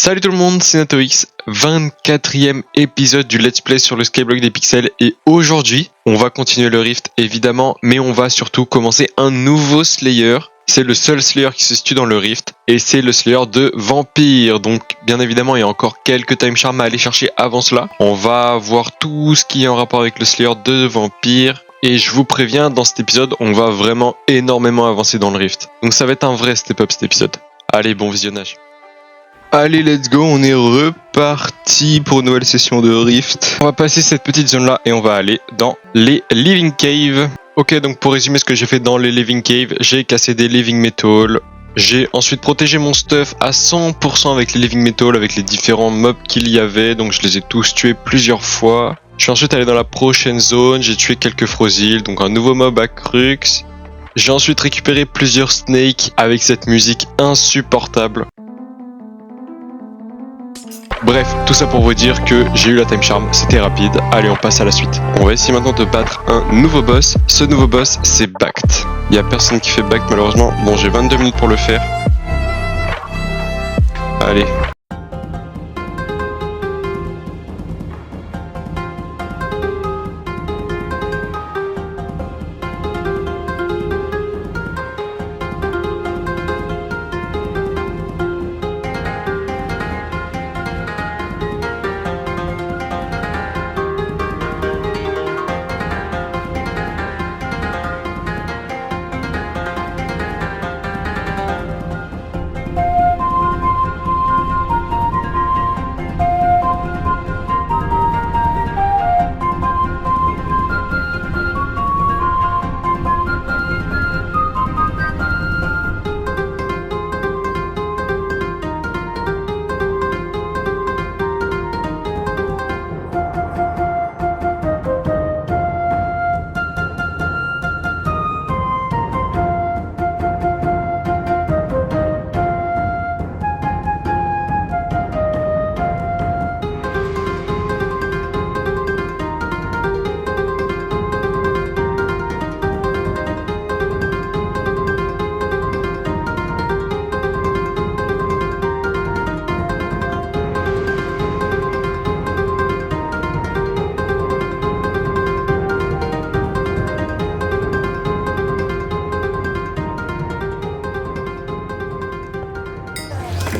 Salut tout le monde, c'est NatoX, 24e épisode du Let's Play sur le Skyblock des pixels et aujourd'hui, on va continuer le Rift évidemment, mais on va surtout commencer un nouveau Slayer. C'est le seul Slayer qui se situe dans le Rift et c'est le Slayer de Vampire. Donc bien évidemment, il y a encore quelques time charms à aller chercher avant cela. On va voir tout ce qui est en rapport avec le Slayer de Vampire. Et je vous préviens, dans cet épisode, on va vraiment énormément avancer dans le Rift. Donc ça va être un vrai step-up cet épisode. Allez, bon visionnage. Allez, let's go, on est reparti pour une nouvelle session de Rift. On va passer cette petite zone là et on va aller dans les Living Caves. Ok, donc pour résumer ce que j'ai fait dans les Living Caves, j'ai cassé des Living Metal. J'ai ensuite protégé mon stuff à 100% avec les Living Metal, avec les différents mobs qu'il y avait. Donc je les ai tous tués plusieurs fois. Je suis ensuite allé dans la prochaine zone, j'ai tué quelques Frozils, donc un nouveau mob à Crux. J'ai ensuite récupéré plusieurs Snakes avec cette musique insupportable. Bref, tout ça pour vous dire que j'ai eu la time charm, c'était rapide. Allez, on passe à la suite. On va essayer maintenant de battre un nouveau boss. Ce nouveau boss, c'est Bact. Il n'y a personne qui fait Bact malheureusement. Bon, j'ai 22 minutes pour le faire. Allez.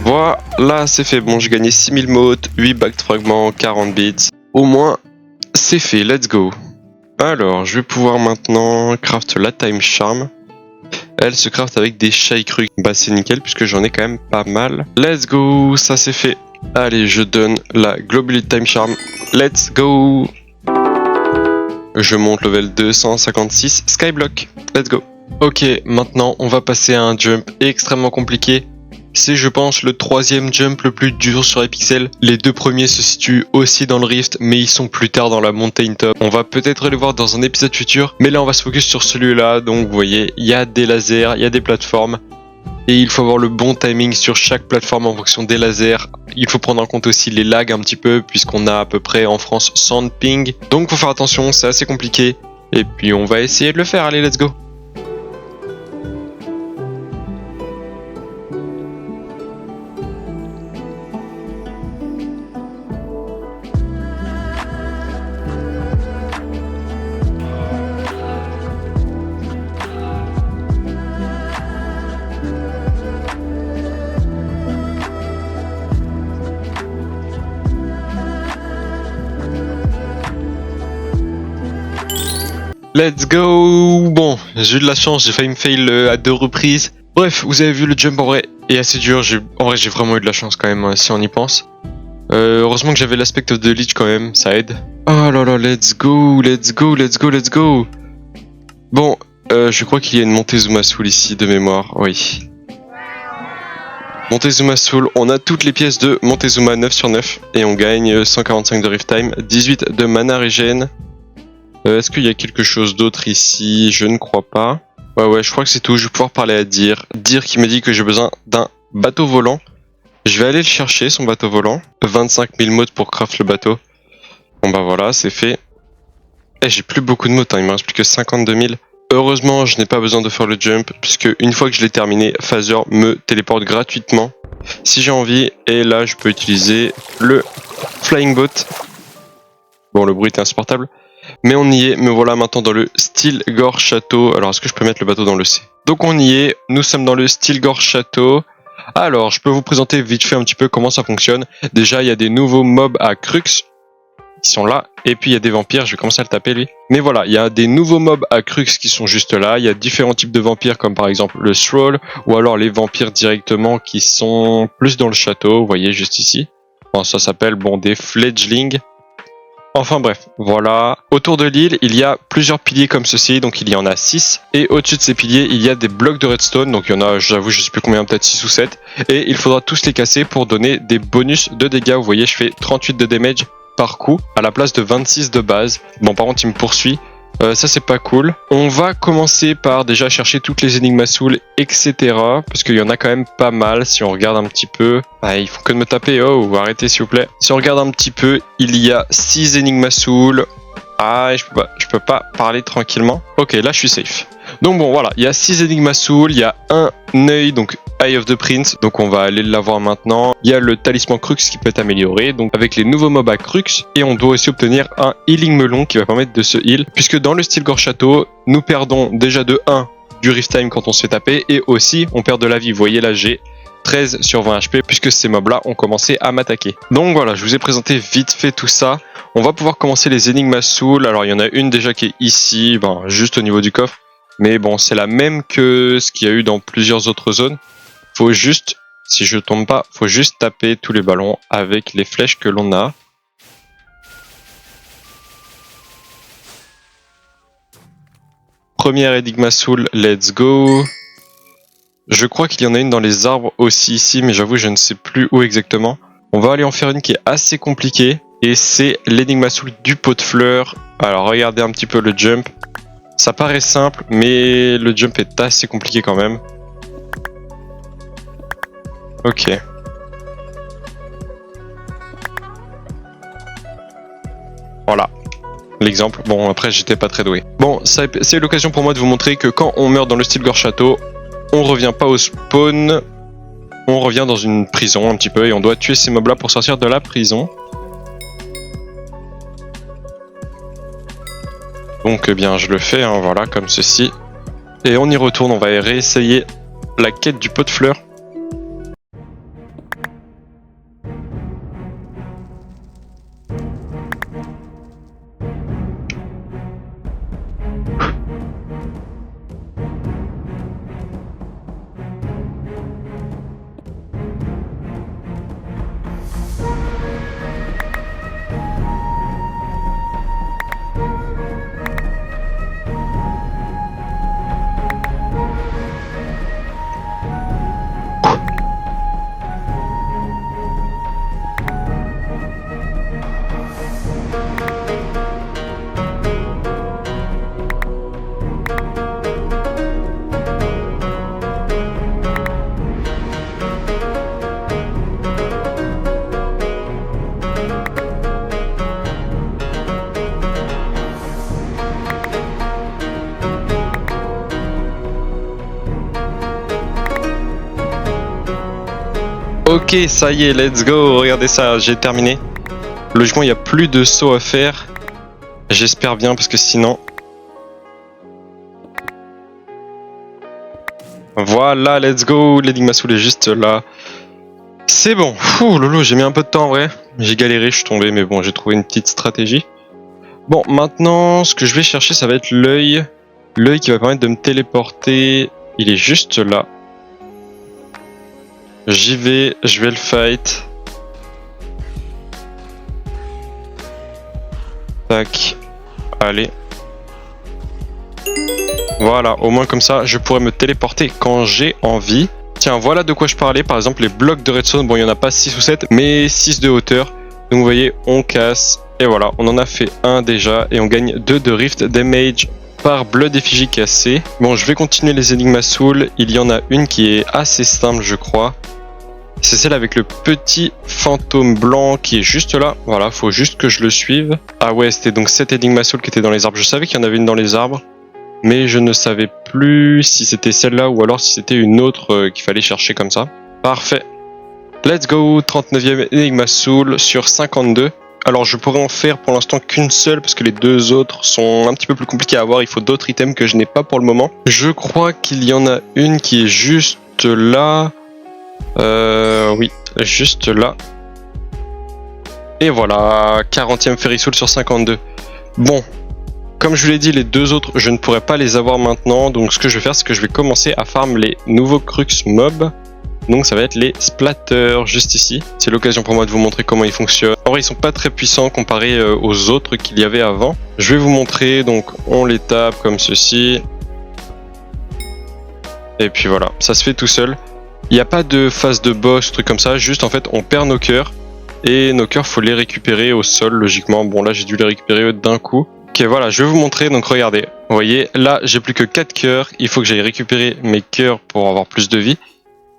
Voilà, c'est fait. Bon, j'ai gagné 6000 motes, 8 Bact fragments, 40 bits. Au moins, c'est fait. Let's go. Alors, je vais pouvoir maintenant craft la time charm. Elle se craft avec des Shaycrux. Bah, c'est nickel puisque j'en ai quand même pas mal. Let's go, ça c'est fait. Allez, je donne la Global Time Charm. Let's go. Je monte level 256 Skyblock. Let's go. Ok, maintenant on va passer à un jump extrêmement compliqué. C'est, je pense, le troisième jump le plus dur sur les pixels. Les deux premiers se situent aussi dans le Rift, mais ils sont plus tard dans la Mountain Top. On va peut-être les voir dans un épisode futur, mais là on va se focus sur celui-là. Donc vous voyez, il y a des lasers, il y a des plateformes, et il faut avoir le bon timing sur chaque plateforme en fonction des lasers. Il faut prendre en compte aussi les lags un petit peu, puisqu'on a à peu près en France 100 ping. Donc faut faire attention, c'est assez compliqué. Et puis on va essayer de le faire, allez, let's go. Let's go. Bon, j'ai eu de la chance, j'ai failli me fail à 2 reprises. Bref, vous avez vu, le jump en vrai est assez dur. En vrai, j'ai vraiment eu de la chance quand même, si on y pense. Heureusement que j'avais l'aspect of the Lich quand même, ça aide. Oh là là, let's go, let's go, let's go, let's go. Bon, je crois qu'il y a une Montezuma Soul ici de mémoire, oui. Montezuma Soul, on a toutes les pièces de Montezuma 9 sur 9 et on gagne 145 de Rift Time, 18 de mana régène. Est-ce qu'il y a quelque chose d'autre ici? Je ne crois pas. Ouais, je crois que c'est tout. Je vais pouvoir parler à Dir. Dir qui me dit que j'ai besoin d'un bateau volant. Je vais aller le chercher, son bateau volant. 25 000 motes pour craft le bateau. Bon bah voilà, c'est fait. J'ai plus beaucoup de motes, hein. Il me reste plus que 52 000. Heureusement, je n'ai pas besoin de faire le jump, puisque une fois que je l'ai terminé, Phaser me téléporte gratuitement si j'ai envie. Et là, je peux utiliser le Flying Boat. Bon, le bruit est insupportable. Mais on y est, me voilà maintenant dans le Stilgore Château. Alors, est-ce que je peux mettre le bateau dans le C? Donc on y est, nous sommes dans le Stilgore Château. Alors, je peux vous présenter vite fait un petit peu comment ça fonctionne. Déjà, il y a des nouveaux mobs à Crux. Ils sont là. Et puis, il y a des vampires. Je vais commencer à le taper, lui. Mais voilà, il y a des nouveaux mobs à Crux qui sont juste là. Il y a différents types de vampires, comme par exemple le Thrall, ou alors les vampires directement qui sont plus dans le château. Vous voyez, juste ici. Bon, ça s'appelle, bon, des fledglings. Enfin bref, voilà. Autour de l'île, il y a plusieurs piliers comme ceci, donc il y en a 6. Et au-dessus de ces piliers, il y a des blocs de redstone, donc il y en a, j'avoue, je sais plus combien, peut-être 6 ou 7. Et il faudra tous les casser pour donner des bonus de dégâts. Vous voyez, je fais 38 de damage par coup, à la place de 26 de base. Bon, par contre, il me poursuit. Ça, c'est pas cool. On va commencer par déjà chercher toutes les énigmes à soul, etc. Parce qu'il y en a quand même pas mal. Si on regarde un petit peu... Ah, il faut que de me taper. Oh, arrêtez s'il vous plaît. Si on regarde un petit peu, il y a 6 énigmes à soul. Ah, je peux pas parler tranquillement. Ok, là, je suis safe. Donc bon, voilà. Il y a 6 énigmes à soul. Il y a un œil, donc Eye of the Prince. Donc on va aller l'avoir maintenant. Il y a le talisman Crux qui peut être amélioré. Donc avec les nouveaux mobs à Crux. Et on doit aussi obtenir un healing melon qui va permettre de se heal. Puisque dans le Stilgore Château, nous perdons déjà de 1 du Rift Time quand on se fait taper. Et aussi, on perd de la vie. Vous voyez là, j'ai 13 sur 20 HP puisque ces mobs là ont commencé à m'attaquer. Donc voilà, je vous ai présenté vite fait tout ça. On va pouvoir commencer les énigmes à soul. Alors il y en a une déjà qui est ici, juste au niveau du coffre. Mais bon, c'est la même que ce qu'il y a eu dans plusieurs autres zones. Faut juste, si je tombe pas, faut juste taper tous les ballons avec les flèches que l'on a. Première énigme à soul, let's go. Je crois qu'il y en a une dans les arbres aussi ici, mais j'avoue je ne sais plus où exactement. On va aller en faire une qui est assez compliquée. Et c'est l'énigme à soul du pot de fleurs. Alors regardez un petit peu le jump. Ça paraît simple, mais le jump est assez compliqué quand même. Ok. Voilà. L'exemple. Bon, après, j'étais pas très doué. Bon, c'est l'occasion pour moi de vous montrer que quand on meurt dans le Stilgore Château, on revient pas au spawn. On revient dans une prison un petit peu et on doit tuer ces mobs-là pour sortir de la prison. Donc, eh bien, je le fais, hein, voilà, comme ceci. Et on y retourne, on va réessayer la quête du pot de fleurs. Ok, ça y est, let's go, regardez ça, j'ai terminé. Logiquement, il n'y a plus de sauts à faire. J'espère bien, parce que sinon... Voilà, let's go, l'énigme à soul est juste là. C'est bon. Ouh, lolo, j'ai mis un peu de temps en vrai. J'ai galéré, je suis tombé, mais bon, j'ai trouvé une petite stratégie. Bon, maintenant, ce que je vais chercher, ça va être l'œil. L'œil qui va permettre de me téléporter. Il est juste là. J'y vais, je vais le fight. Tac. Allez. Voilà, au moins comme ça, je pourrais me téléporter quand j'ai envie. Tiens, voilà de quoi je parlais. Par exemple, les blocs de redstone, bon, il n'y en a pas 6 ou 7, mais 6 de hauteur. Donc vous voyez, on casse. Et voilà, on en a fait un déjà. Et on gagne 2 de rift damage par blood effigie cassé. Bon, je vais continuer les énigmes à soul. Il y en a une qui est assez simple, je crois. C'est celle avec le petit fantôme blanc qui est juste là. Voilà, faut juste que je le suive. Ah ouais, c'était donc cette énigme à soul qui était dans les arbres. Je savais qu'il y en avait une dans les arbres. mais je ne savais plus si c'était celle-là ou alors si c'était une autre qu'il fallait chercher comme ça. Parfait. Let's go, 39e Enigma Soul sur 52. Alors je pourrais en faire pour l'instant qu'une seule parce que les deux autres sont un petit peu plus compliqués à avoir. Il faut d'autres items que je n'ai pas pour le moment. Je crois qu'il y en a une qui est juste là. Oui, juste là. Et voilà, 40e Fairy Soul sur 52. Bon, comme je vous l'ai dit, les deux autres, je ne pourrais pas les avoir maintenant. Donc ce que je vais faire, c'est que je vais commencer à farm les nouveaux Crux mobs. Donc ça va être les splatters juste ici. C'est l'occasion pour moi de vous montrer comment ils fonctionnent. En vrai, ils sont pas très puissants comparés aux autres qu'il y avait avant. Je vais vous montrer, donc on les tape comme ceci. Et puis voilà, ça se fait tout seul. Il n'y a pas de phase de boss, truc comme ça, juste en fait on perd nos cœurs. Et nos cœurs, faut les récupérer au sol logiquement. Bon là j'ai dû les récupérer d'un coup. Ok voilà, je vais vous montrer, donc regardez. Vous voyez, là j'ai plus que 4 cœurs. Il faut que j'aille récupérer mes cœurs pour avoir plus de vie.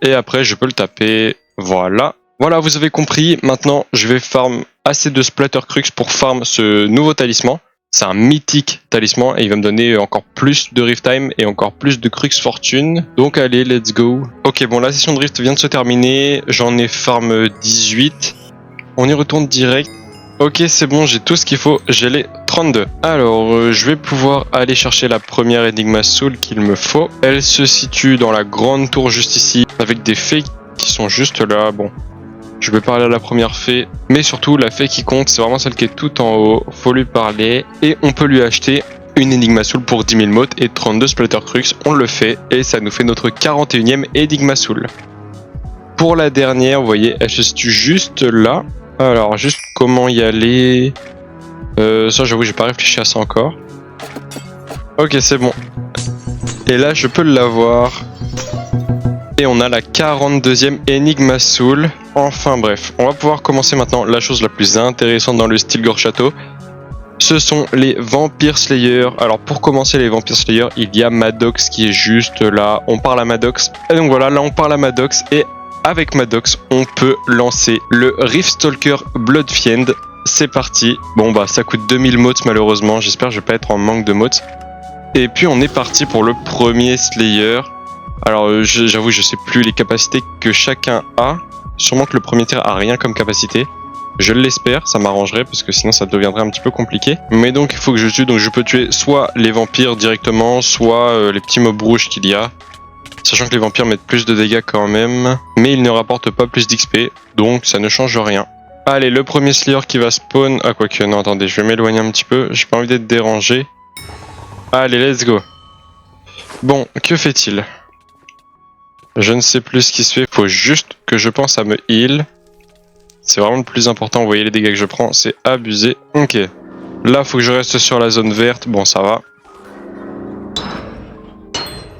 Et après je peux le taper, voilà. Voilà, vous avez compris, maintenant je vais farm assez de Splatter Crux pour farm ce nouveau talisman. C'est un mythique talisman et il va me donner encore plus de Rift Time et encore plus de Crux Fortune. Donc allez, let's go. Ok, bon la session de Rift vient de se terminer, j'en ai farm 18. On y retourne direct. Ok, c'est bon, j'ai tout ce qu'il faut, j'ai les 32. Alors, je vais pouvoir aller chercher la première Enigma Soul qu'il me faut. Elle se situe dans la grande tour juste ici, avec des fées qui sont juste là. Bon, je vais parler à la première fée, mais surtout la fée qui compte, c'est vraiment celle qui est tout en haut. Faut lui parler, et on peut lui acheter une Enigma Soul pour 10 000 motes et 32 Splatter Crux. On le fait, et ça nous fait notre 41e Enigma Soul. Pour la dernière, vous voyez, elle se situe juste là. Alors, juste comment y aller. Ça, j'avoue, j'ai pas réfléchi à ça encore. Ok, c'est bon. Et là, je peux l'avoir. Et on a la 42e Enigma Soul. Enfin, bref. On va pouvoir commencer maintenant la chose la plus intéressante dans le Stilgore Château. Ce sont les Vampire Slayers. Alors, pour commencer les Vampire Slayers, il y a Maddox qui est juste là. On parle à Maddox. Et donc voilà, là, on parle à Maddox. Et avec Maddox, on peut lancer le Riftstalker Bloodfiend. C'est parti. Bon bah ça coûte 2000 motes malheureusement. J'espère que je vais pas être en manque de motes. Et puis on est parti pour le premier Slayer. Alors j'avoue je sais plus les capacités que chacun a. Sûrement que le premier tir a rien comme capacité. Je l'espère, ça m'arrangerait parce que sinon ça deviendrait un petit peu compliqué. Mais donc il faut que je tue. Donc je peux tuer soit les vampires directement, soit les petits mobs rouges qu'il y a. Sachant que les vampires mettent plus de dégâts quand même, mais ils ne rapportent pas plus d'XP, donc ça ne change rien. Allez, le premier Slayer qui va spawn... Ah quoique, non attendez, je vais m'éloigner un petit peu, j'ai pas envie d'être dérangé. Allez, let's go. Bon, que fait-il? Je ne sais plus ce qui se fait, faut juste que je pense à me heal. C'est vraiment le plus important, vous voyez les dégâts que je prends, c'est abusé. Ok, là faut que je reste sur la zone verte, bon ça va.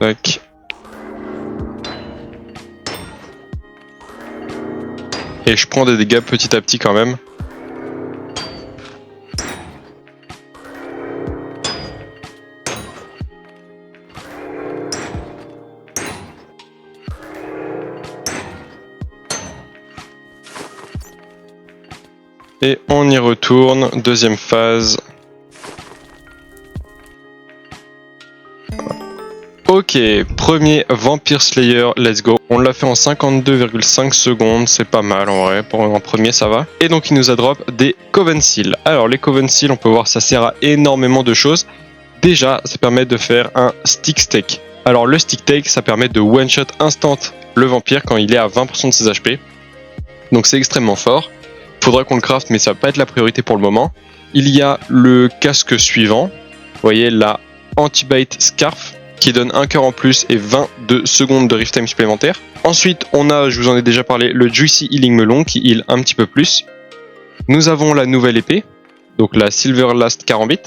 Tac. Et je prends des dégâts petit à petit quand même. Et on y retourne, deuxième phase. Ok, premier Vampire Slayer, let's go. On l'a fait en 52,5 secondes, c'est pas mal en vrai, pour un premier ça va. Et donc il nous a drop des Coven Seal. Alors les Coven Seal, on peut voir ça sert à énormément de choses. Déjà, ça permet de faire un Stick Stake. Alors le Stick Take, ça permet de one-shot instant le vampire quand il est à 20% de ses HP. Donc c'est extrêmement fort. Faudra qu'on le craft, mais ça va pas être la priorité pour le moment. Il y a le casque suivant. Vous voyez la Anti-Bite Scarf, qui donne un cœur en plus et 22 secondes de Rift Time supplémentaire. Ensuite, on a, je vous en ai déjà parlé, le Juicy Healing Melon qui heal un petit peu plus. Nous avons la nouvelle épée, donc la Silver Last Karambit.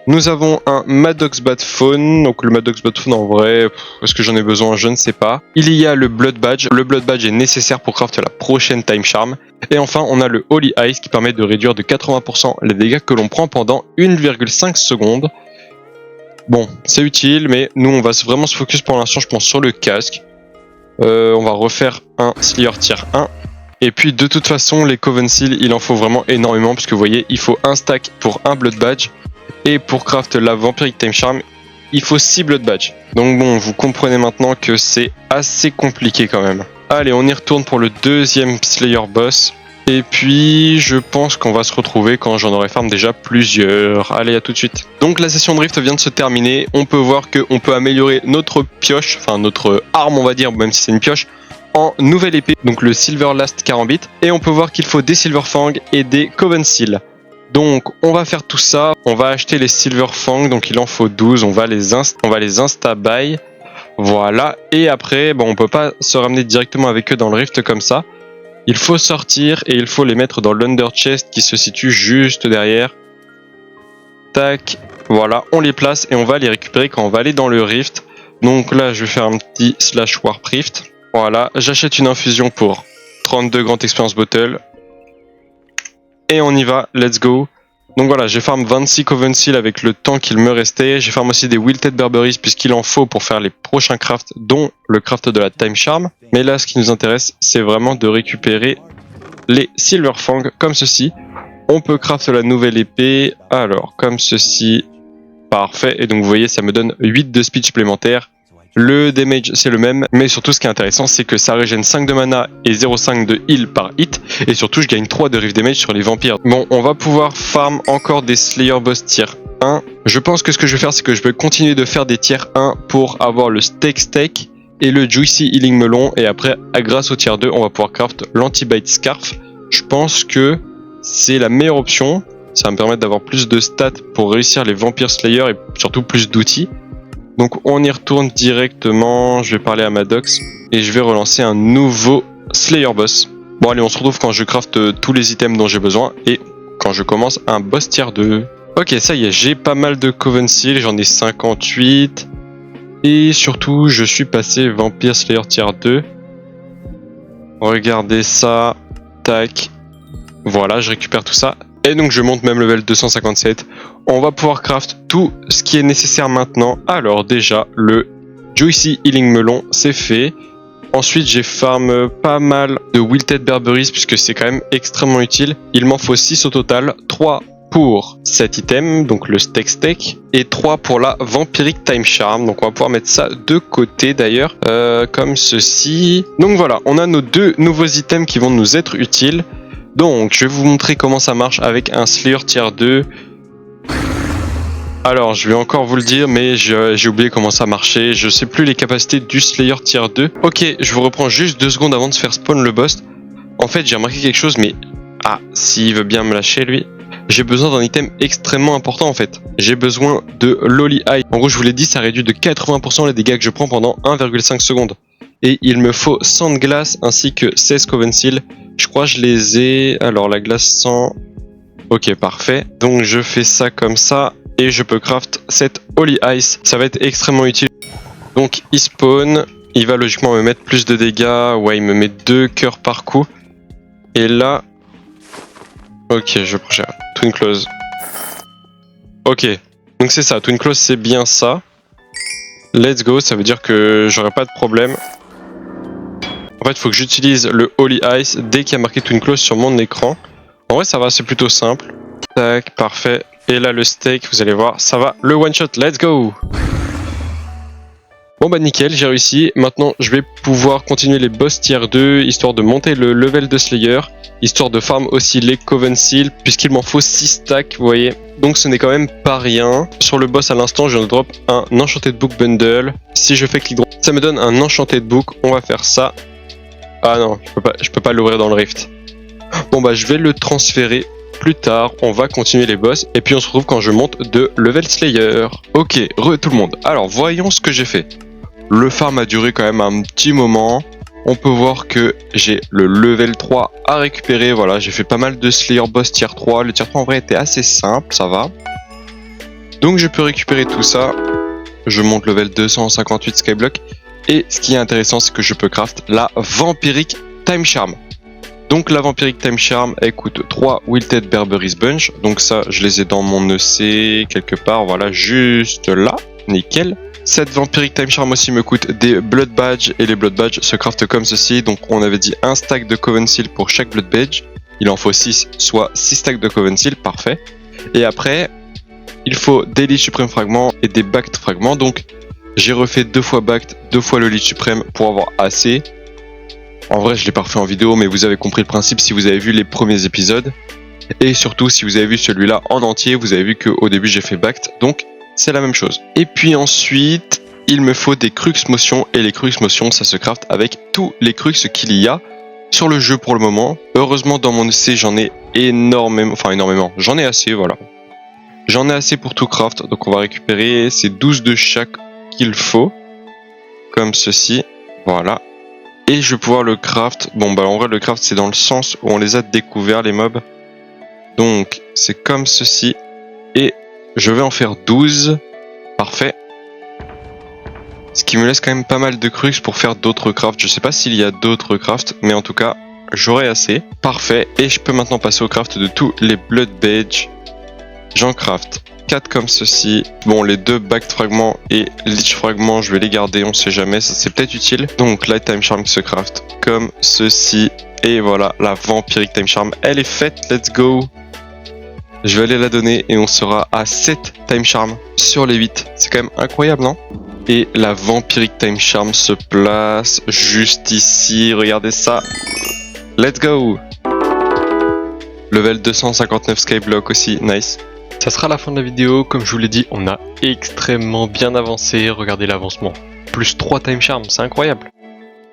Nous avons un Maddox Bat Phone, donc le Maddox Bat Phone en vrai, est-ce que j'en ai besoin, je ne sais pas. Il y a le Blood Badge, le Blood Badge est nécessaire pour crafter la prochaine Time Charm. Et enfin, on a le Holy Ice qui permet de réduire de 80% les dégâts que l'on prend pendant 1,5 secondes. Bon, c'est utile, mais nous on va vraiment se focus pour l'instant, je pense, sur le casque. On va refaire un Slayer tier 1. Et puis de toute façon, les Coven Seal, il en faut vraiment énormément, parce que vous voyez, il faut un stack pour un Blood Badge. Et pour craft la Vampiric Time Charm, il faut 6 Blood Badge. Donc bon, vous comprenez maintenant que c'est assez compliqué quand même. Allez, on y retourne pour le deuxième Slayer boss. Et puis, je pense qu'on va se retrouver quand j'en aurai farm déjà plusieurs. Allez, à tout de suite. Donc la session de Rift vient de se terminer. On peut voir qu'on peut améliorer notre pioche, enfin notre arme on va dire, même si c'est une pioche, en nouvelle épée, donc le Silver Last Karambit. Et on peut voir qu'il faut des Silver Fang et des Coven Seal. Donc on va faire tout ça. On va acheter les Silver Fang, donc il en faut 12. On va les insta-buy. Voilà. Et après, bon, on peut pas se ramener directement avec eux dans le Rift comme ça. Il faut sortir et il faut les mettre dans l'Under Chest qui se situe juste derrière. Tac, voilà, on les place et on va les récupérer quand on va aller dans le Rift. Donc là, je vais faire un petit / Warp Rift. Voilà, j'achète une infusion pour 32 Grand Experience Bottle. Et on y va, let's go. Donc voilà, j'ai farm 26 Coven Seal avec le temps qu'il me restait. J'ai farm aussi des Wilted Berberis puisqu'il en faut pour faire les prochains crafts, dont le craft de la Time Charm. Mais là, ce qui nous intéresse, c'est vraiment de récupérer les Silver Fang comme ceci. On peut craft la nouvelle épée, alors comme ceci. Parfait, et donc vous voyez, ça me donne 8 de speed supplémentaire. Le damage c'est le même, mais surtout ce qui est intéressant c'est que ça régène 5 de mana et 0,5 de heal par hit, et surtout je gagne 3 de rift damage sur les vampires. Bon, on va pouvoir farm encore des Slayer Boss tier 1. Je pense que ce que je vais faire c'est que je vais continuer de faire des tier 1 pour avoir le Steak et le Juicy Healing Melon, et après grâce au tier 2 on va pouvoir craft l'Anti-Bite Scarf. Je pense que c'est la meilleure option, ça va me permettre d'avoir plus de stats pour réussir les Vampire Slayer et surtout plus d'outils. Donc on y retourne directement, je vais parler à Maddox et je vais relancer un nouveau Slayer Boss. Bon allez, on se retrouve quand je craft tous les items dont j'ai besoin et quand je commence un boss tier 2. Ok, ça y est, j'ai pas mal de Coven Seal, j'en ai 58. Et surtout, je suis passé Vampire Slayer tier 2. Regardez ça, tac. Voilà, je récupère tout ça. Et donc je monte même level 257. On va pouvoir craft tout ce qui est nécessaire maintenant. Alors déjà, le Juicy Healing Melon, c'est fait. Ensuite, j'ai farm pas mal de Wilted Berberis puisque c'est quand même extrêmement utile. Il m'en faut 6 au total. 3 pour cet item, donc le Steak, et 3 pour la Vampiric Time Charm. Donc on va pouvoir mettre ça de côté d'ailleurs, comme ceci. Donc voilà, on a nos 2 nouveaux items qui vont nous être utiles. Donc, je vais vous montrer comment ça marche avec un Slayer tier 2. Alors, je vais encore vous le dire, mais j'ai oublié comment ça marchait. Je sais plus les capacités du Slayer tier 2. Ok, je vous reprends juste 2 secondes avant de se faire spawn le boss. En fait, j'ai remarqué quelque chose, mais... Ah, s'il veut bien me lâcher, lui. J'ai besoin d'un item extrêmement important, en fait. J'ai besoin de Loli Eye. En gros, je vous l'ai dit, ça réduit de 80% les dégâts que je prends pendant 1,5 secondes. Et il me faut 100 de glace ainsi que 16 Coven Seal. Je crois que je les ai... Alors la glace 100... Ok, parfait. Donc je fais ça comme ça. Et je peux craft cette Holy Ice. Ça va être extrêmement utile. Donc il spawn. Il va logiquement me mettre plus de dégâts. Ouais, il me met 2 cœurs par coup. Et là... Ok, je prends Twin Close. Ok. Donc c'est ça. Twin Close, c'est bien ça. Let's go. Ça veut dire que j'aurai pas de problème. En fait, il faut que j'utilise le Holy Ice dès qu'il y a marqué Twin Close sur mon écran. En vrai, ça va, c'est plutôt simple. Tac, parfait. Et là, le steak, vous allez voir, ça va. Le one shot, let's go! Bon bah nickel, j'ai réussi. Maintenant, je vais pouvoir continuer les boss tier 2, histoire de monter le level de Slayer, histoire de farm aussi les Coven Seal, puisqu'il m'en faut 6 stacks, vous voyez. Donc ce n'est quand même pas rien. Sur le boss à l'instant, je drop un Enchanted Book Bundle. Si je fais clic droit, ça me donne un Enchanted Book. On va faire ça. Ah non, je peux pas l'ouvrir dans le Rift. Bon bah je vais le transférer plus tard, on va continuer les boss et puis on se retrouve quand je monte de level Slayer. Ok, tout le monde. Alors voyons ce que j'ai fait. Le farm a duré quand même un petit moment. On peut voir que j'ai le level 3 à récupérer. Voilà, j'ai fait pas mal de Slayer boss tier 3. Le tier 3 en vrai était assez simple, ça va. Donc je peux récupérer tout ça. Je monte level 258 Skyblock. Et ce qui est intéressant, c'est que je peux craft la Vampiric Time Charm. Donc la Vampiric Time Charm, elle coûte 3 Wilted Berberis Bunch. Donc ça, je les ai dans mon EC quelque part, voilà, juste là. Nickel. Cette Vampiric Time Charm aussi me coûte des Blood Badge. Et les Blood Badge se craftent comme ceci. Donc on avait dit un stack de Coven Seal pour chaque Blood Badge. Il en faut 6, soit 6 stacks de Coven Seal, parfait. Et après, il faut des Lich Supreme fragments et des Backed fragments. Donc j'ai refait 2 fois Backed, 2 fois le Lich Supreme pour avoir assez. En vrai je l'ai pas refait en vidéo, mais vous avez compris le principe si vous avez vu les premiers épisodes. Et surtout si vous avez vu celui-là en entier, vous avez vu qu'au début j'ai fait Backed, donc c'est la même chose. Et puis ensuite, il me faut des Crux Motion, et les Crux Motion ça se craft avec tous les Crux qu'il y a sur le jeu pour le moment. Heureusement dans mon EC j'en ai énormément, j'en ai assez, voilà. J'en ai assez pour tout craft, donc on va récupérer ces 12 de chaque qu'il faut, comme ceci, voilà. Et je vais pouvoir le craft, bon bah en vrai le craft c'est dans le sens où on les a découverts les mobs. Donc c'est comme ceci, et je vais en faire 12, parfait. Ce qui me laisse quand même pas mal de crux pour faire d'autres crafts. Je sais pas s'il y a d'autres crafts, mais en tout cas, j'aurai assez. Parfait. Et je peux maintenant passer au craft de tous les Blood Badge. J'en craft 4 comme ceci. Bon, les 2 Backed fragments et Lich fragments, je vais les garder, on sait jamais, ça c'est peut-être utile. Donc, Light Time Charm se craft comme ceci. Et voilà, la Vampiric Time Charm, elle est faite. Let's go. Je vais aller la donner et on sera à 7 Time Charm sur les 8. C'est quand même incroyable, non? Et la Vampiric Time Charm se place juste ici, regardez ça. Let's go. Level 259 Skyblock aussi, nice. Ça sera la fin de la vidéo, comme je vous l'ai dit, on a extrêmement bien avancé, regardez l'avancement. Plus 3 Time Charm, c'est incroyable.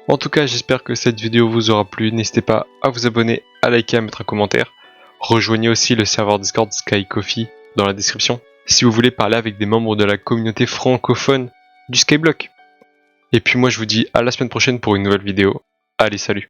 En tout cas, j'espère que cette vidéo vous aura plu, n'hésitez pas à vous abonner, à liker, à mettre un commentaire. Rejoignez aussi le serveur Discord Sky Coffee dans la description, si vous voulez parler avec des membres de la communauté francophone du Skyblock. Et puis moi je vous dis à la semaine prochaine pour une nouvelle vidéo. Allez, salut!